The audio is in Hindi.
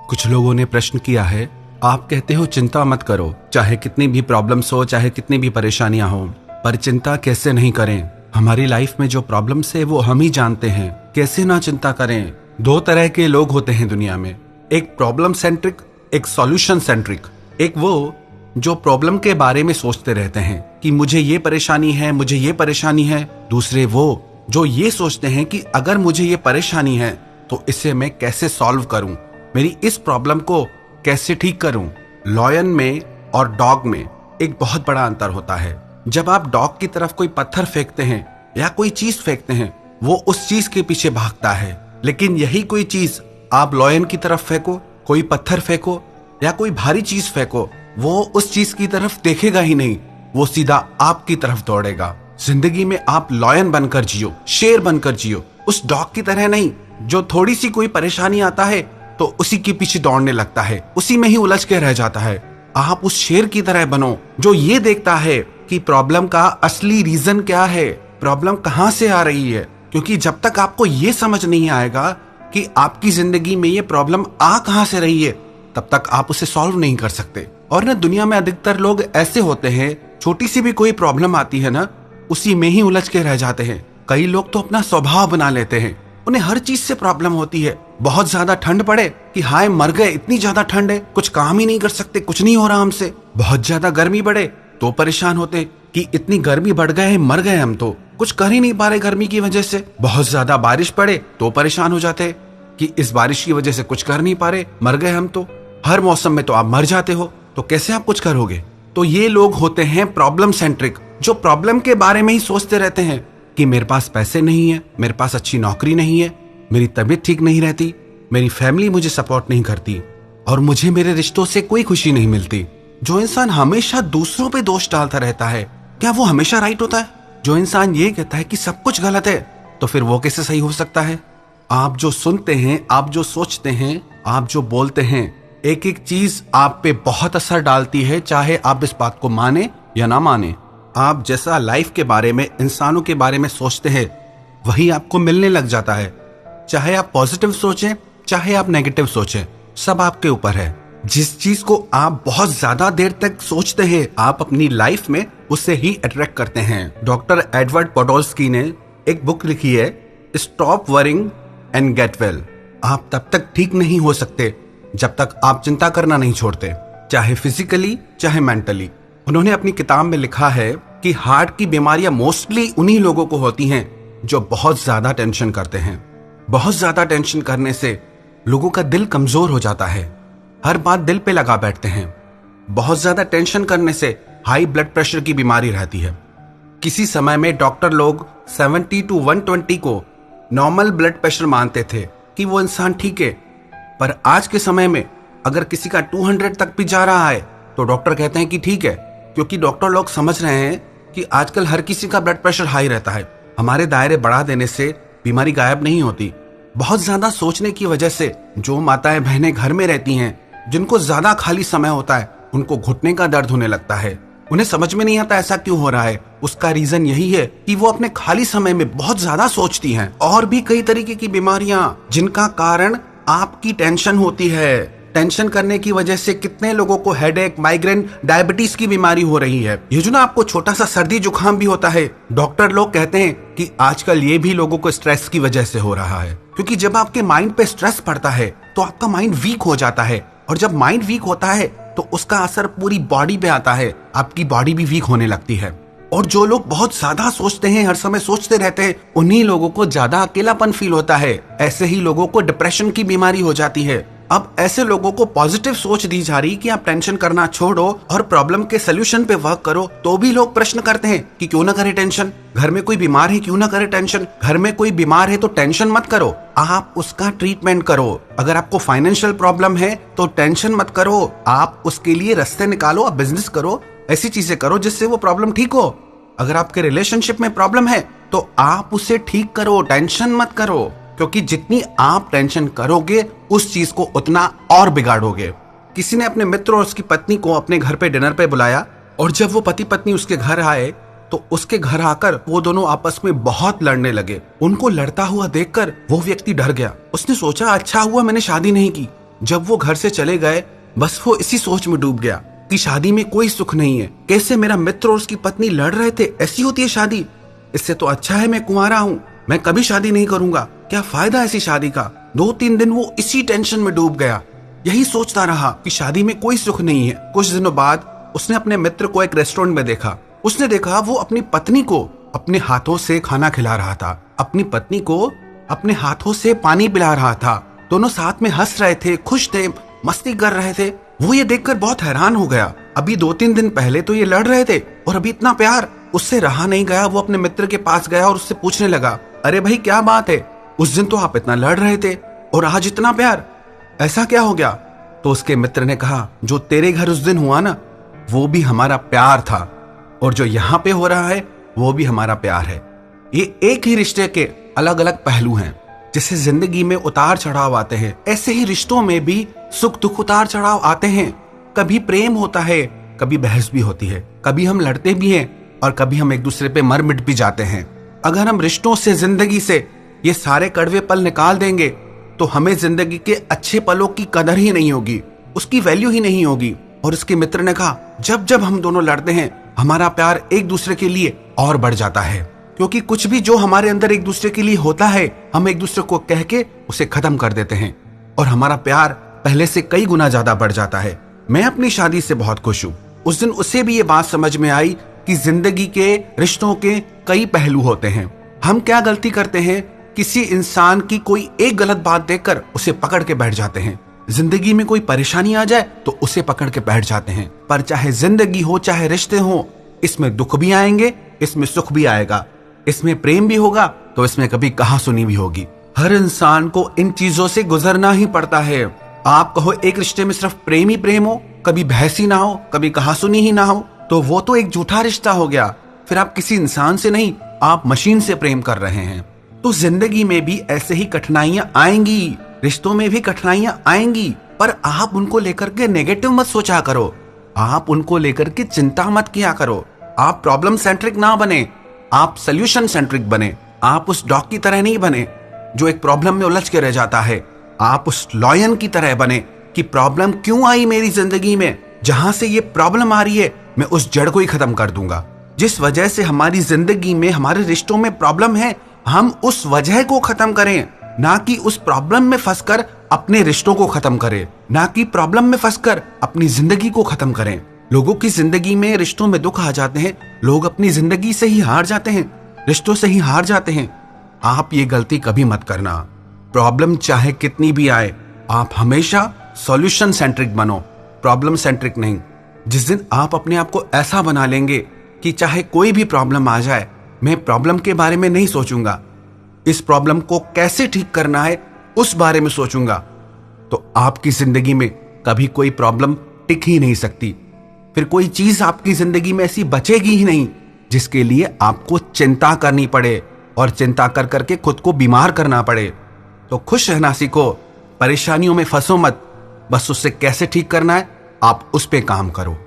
कुछ लोगों ने प्रश्न किया है, आप कहते हो चिंता मत करो, चाहे कितनी भी प्रॉब्लम्स हो, चाहे कितनी भी परेशानियां हो, पर चिंता कैसे नहीं करें। हमारी लाइफ में जो प्रॉब्लम्स है वो हम ही जानते हैं, कैसे ना चिंता करें। दो तरह के लोग होते हैं दुनिया में, एक प्रॉब्लम सेंट्रिक, एक सॉल्यूशन सेंट्रिक। एक वो जो प्रॉब्लम के बारे में सोचते रहते हैं कि मुझे ये परेशानी है, मुझे ये परेशानी है। दूसरे वो जो ये सोचते हैं कि अगर मुझे ये परेशानी है तो इसे मैं कैसे सॉल्व करूं, मेरी इस प्रॉब्लम को कैसे ठीक करूं। लॉयन में और डॉग में एक बहुत बड़ा अंतर होता है। जब आप डॉग की तरफ कोई पत्थर फेंकते हैं या कोई चीज फेंकते हैं, वो उस चीज के पीछे भागता है। लेकिन यही कोई चीज आप लॉयन की तरफ फेंको, कोई पत्थर फेंको या कोई भारी चीज फेंको, वो उस चीज की तरफ देखेगा ही नहीं, वो सीधा आपकी तरफ दौड़ेगा। जिंदगी में आप लॉयन बनकर जियो, शेर बनकर जियो, उस डॉग की तरह नहीं जो थोड़ी सी कोई परेशानी आता है तो उसी के पीछे दौड़ने लगता है, उसी में ही उलझ के रह जाता है। आप उस शेर की तरह बनो जो ये देखता है कि प्रॉब्लम का असली रीजन क्या है, प्रॉब्लम कहां से आ रही है। क्योंकि जब तक आपको ये समझ नहीं आएगा कि आपकी जिंदगी में ये प्रॉब्लम आ कहां से रही है, तब तक आप उसे सॉल्व नहीं कर सकते। और ना दुनिया में अधिकतर लोग ऐसे होते हैं, छोटी सी भी कोई प्रॉब्लम आती है ना, उसी में ही उलझ के रह जाते हैं। कई लोग तो अपना स्वभाव बना लेते हैं, उन्हें हर चीज से प्रॉब्लम होती है। बहुत ज्यादा ठंड पड़े कि हाय मर गए, इतनी ज्यादा ठंड है, कुछ काम ही नहीं कर सकते, कुछ नहीं हो रहा हमसे। बहुत ज्यादा गर्मी बढ़े तो परेशान होते कि इतनी गर्मी बढ़ गए, मर गए हम तो, कुछ कर ही नहीं पा रहे गर्मी की वजह से। बहुत ज्यादा बारिश पड़े तो परेशान हो जाते कि इस बारिश की वजह से कुछ कर नहीं पा रहे, मर गए हम तो। हर मौसम में तो आप मर जाते हो, तो कैसे आप कुछ करोगे। तो ये लोग होते हैं प्रॉब्लम सेंट्रिक, जो प्रॉब्लम के बारे में ही सोचते रहते हैं कि मेरे पास पैसे नहीं है, मेरे पास अच्छी नौकरी नहीं है, मेरी तबीयत ठीक नहीं रहती, मेरी फैमिली मुझे सपोर्ट नहीं करती और मुझे मेरे रिश्तों से कोई खुशी नहीं मिलती। जो इंसान हमेशा दूसरों पे दोष डालता रहता है, क्या वो हमेशा राइट होता है? जो इंसान ये कहता है कि सब कुछ गलत है, तो फिर वो कैसे सही हो सकता है? आप जो सुनते हैं, आप जो सोचते हैं, आप जो बोलते हैं, एक एक चीज आप पे बहुत असर डालती है, चाहे आप इस बात को माने या ना माने। आप जैसा लाइफ के बारे में, इंसानों के बारे में सोचते हैं, वही आपको मिलने लग जाता है। चाहे आप पॉजिटिव सोचें, चाहे आप नेगेटिव सोचें, सब आपके ऊपर है। जिस चीज को आप बहुत ज्यादा देर तक सोचते हैं, आप अपनी लाइफ में उससे ही अट्रैक्ट करते हैं। डॉक्टर एडवर्ड पोडोल्स्की ने एक बुक लिखी है, stop worrying and get well. आप तब तक ठीक नहीं हो सकते जब तक आप चिंता करना नहीं छोड़ते, चाहे फिजिकली चाहे मेंटली। उन्होंने अपनी किताब में लिखा है कि हार्ट की बीमारियां मोस्टली उन्हीं लोगों को होती हैं जो बहुत ज्यादा टेंशन करते हैं। बहुत ज्यादा टेंशन करने से लोगों का दिल कमजोर हो जाता है, हर बात दिल पे लगा बैठते हैं। बहुत ज्यादा टेंशन करने से हाई ब्लड प्रेशर की बीमारी रहती है। किसी समय में डॉक्टर लोग 70 to 120 को नॉर्मल ब्लड प्रेशर मानते थे कि वो इंसान ठीक है, पर आज के समय में अगर किसी का 200 तक भी जा रहा है तो डॉक्टर कहते हैं कि ठीक है, क्योंकि डॉक्टर लोग समझ रहे हैं कि आजकल हर किसी का ब्लड प्रेशर हाई रहता है। हमारे दायरे बढ़ा देने से बीमारी गायब नहीं होती। बहुत ज्यादा सोचने की वजह से जो माताएं बहनें घर में रहती हैं, जिनको ज्यादा खाली समय होता है, उनको घुटने का दर्द होने लगता है। उन्हें समझ में नहीं आता ऐसा क्यों हो रहा है। उसका रीजन यही है कि वो अपने खाली समय में बहुत ज्यादा सोचती हैं। और भी कई तरीके की बीमारियां जिनका कारण आपकी टेंशन होती है। टेंशन करने की वजह से कितने लोगों को हेडेक, माइग्रेन, डायबिटीज की बीमारी हो रही है। ये जो ना आपको छोटा सा सर्दी जुकाम भी होता है, डॉक्टर लोग कहते हैं कि आजकल ये भी लोगों को स्ट्रेस की वजह से हो रहा है। क्योंकि जब आपके माइंड पे स्ट्रेस पड़ता है तो आपका माइंड वीक हो जाता है, और जब माइंड वीक होता है तो उसका असर पूरी बॉडी पे आता है, आपकी बॉडी भी वीक होने लगती है। और जो लोग बहुत ज्यादा सोचते हैं, हर समय सोचते रहते हैं, उन्हीं लोगों को ज्यादा अकेलापन फील होता है। ऐसे ही लोगों को डिप्रेशन की बीमारी हो जाती है। अब ऐसे लोगों को पॉजिटिव सोच दी जा रही कि आप टेंशन करना छोड़ो और प्रॉब्लम के सोल्यूशन पे वर्क करो, तो भी लोग प्रश्न करते हैं कि क्यों ना करे टेंशन। घर में कोई बीमार है, क्यों ना करे टेंशन। घर में कोई बीमार है तो टेंशन मत करो, आप उसका ट्रीटमेंट करो। अगर आपको फाइनेंशियल प्रॉब्लम है तो टेंशन मत करो, आप उसके लिए रास्ते निकालो, आप बिजनेस करो, ऐसी चीजें करो जिससे वो प्रॉब्लम ठीक हो। अगर आपके रिलेशनशिप में प्रॉब्लम है तो आप उसे ठीक करो, टेंशन मत करो। क्योंकि जितनी आप टेंशन करोगे उस चीज को उतना और बिगाड़ोगे। किसी ने अपने मित्र और उसकी पत्नी को अपने घर पे डिनर पे बुलाया, और जब वो पति पत्नी उसके घर आए तो उसके घर आकर वो दोनों आपस में बहुत लड़ने लगे। उनको लड़ता हुआ देखकर वो व्यक्ति डर गया। उसने सोचा अच्छा हुआ मैंने शादी नहीं की, जब वो घर से चले गए, बस वो इसी सोच में डूब गया कि शादी में कोई सुख नहीं है। कैसे मेरा मित्र और उसकी पत्नी लड़ रहे थे, ऐसी होती है शादी? इससे तो अच्छा है मैं कुंवारा हूँ, मैं कभी शादी नहीं करूंगा, क्या फायदा ऐसी शादी का। 2-3 दिन वो इसी टेंशन में डूब गया, यही सोचता रहा कि शादी में कोई सुख नहीं है। कुछ दिनों बाद उसने अपने मित्र को एक रेस्टोरेंट में देखा। उसने देखा वो अपनी पत्नी को अपने हाथों से खाना खिला रहा था, अपनी पत्नी को अपने हाथों से पानी पिला रहा था। दोनों साथ में हंस रहे थे, खुश थे, मस्ती कर रहे थे। वो ये देखकर बहुत हैरान हो गया। अभी 2-3 दिन पहले तो ये लड़ रहे थे और अभी इतना प्यार। उससे रहा नहीं गया, वो अपने मित्र के पास गया और उससे पूछने लगा, अरे भाई क्या बात है, उस दिन तो आप इतना लड़ रहे थे और आज इतना प्यार, ऐसा क्या हो गया? तो उसके मित्र ने कहा, जो तेरे घर उस दिन हुआ ना, वो भी हमारा प्यार था, और जो यहाँ पे हो रहा है वो भी हमारा प्यार है। ये एक ही रिश्ते के अलग अलग पहलू हैं। जैसे जिंदगी में उतार चढ़ाव आते हैं, ऐसे ही रिश्तों में भी सुख दुख उतार चढ़ाव आते हैं। कभी प्रेम होता है, कभी बहस भी होती है, कभी हम लड़ते भी हैं और कभी हम एक दूसरे पे मर मिट भी जाते हैं। अगर हम रिश्तों से, जिंदगी से ये सारे कड़वे पल निकाल देंगे तो हमें जिंदगी के अच्छे पलों की कदर ही नहीं होगी, उसकी वैल्यू ही नहीं होगी। और उसके मित्र ने कहा, जब जब हम दोनों लड़ते हैं हमारा प्यार एक दूसरे के लिए और बढ़ जाता है, क्योंकि कुछ भी जो हमारे अंदर एक दूसरे के लिए होता है हम एक दूसरे को कह के उसे खत्म कर देते हैं और हमारा प्यार पहले से कई गुना ज्यादा बढ़ जाता है। मैं अपनी शादी से बहुत खुश हूँ। उस दिन उसे भी ये बात समझ में आई कि जिंदगी के रिश्तों के कई पहलू होते हैं। हम क्या गलती करते हैं, किसी इंसान की कोई एक गलत बात देखकर उसे पकड़ के बैठ जाते हैं। जिंदगी में कोई परेशानी आ जाए तो उसे पकड़ के बैठ जाते हैं। पर चाहे जिंदगी हो, चाहे रिश्ते हो, इसमें दुख भी आएंगे, इसमें सुख भी आएगा, इसमें प्रेम भी होगा तो इसमें कभी कहासुनी भी होगी। हर इंसान को इन चीजों से गुजरना ही पड़ता है। आप कहो एक रिश्ते में सिर्फ प्रेम ही प्रेम हो, कभी बहस ही ना हो, कभी कहासुनी ही ना हो, तो वो तो एक झूठा रिश्ता हो गया। फिर आप किसी इंसान से नहीं, आप मशीन से प्रेम कर रहे हैं। तो जिंदगी में भी ऐसे ही कठिनाइयां आएंगी, रिश्तों में भी कठिनाइयां आएंगी, पर आप उनको लेकर के नेगेटिव मत सोचा करो, आप उनको लेकर के चिंता मत किया करो। आप प्रॉब्लम सेंट्रिक ना बने, आप सोल्यूशन सेंट्रिक बने। आप उस डॉग की तरह नहीं बने जो एक प्रॉब्लम में उलझ के रह जाता है। आप उस लॉयन की तरह बने कि प्रॉब्लम क्यों आई मेरी जिंदगी में, जहां से ये प्रॉब्लम आ रही है मैं उस जड़ को ही खत्म कर दूंगा। जिस वजह से हमारी जिंदगी में, हमारे रिश्तों में प्रॉब्लम है, हम उस वजह को खत्म करें, ना कि उस प्रॉब्लम में फंसकर अपने रिश्तों को खत्म करें, ना कि प्रॉब्लम में फंसकर अपनी जिंदगी को खत्म करें। लोगों की जिंदगी में, रिश्तों में दुख आ जाते हैं, लोग अपनी जिंदगी से ही हार जाते हैं, रिश्तों से ही हार जाते हैं। आप ये गलती कभी मत करना। प्रॉब्लम चाहे कितनी भी आए, आप हमेशा सॉल्यूशन सेंट्रिक बनो, प्रॉब्लम सेंट्रिक नहीं। जिस दिन आप अपने आप को ऐसा बना लेंगे कि चाहे कोई भी प्रॉब्लम आ जाए, मैं प्रॉब्लम के बारे में नहीं सोचूंगा, इस प्रॉब्लम को कैसे ठीक करना है उस बारे में सोचूंगा, तो आपकी जिंदगी में कभी कोई प्रॉब्लम टिक ही नहीं सकती। फिर कोई चीज आपकी जिंदगी में ऐसी बचेगी ही नहीं जिसके लिए आपको चिंता करनी पड़े और चिंता कर करके खुद को बीमार करना पड़े। तो खुश रहना सीखो, परेशानियों में फंसो मत, बस उससे कैसे ठीक करना है आप उस पे काम करो।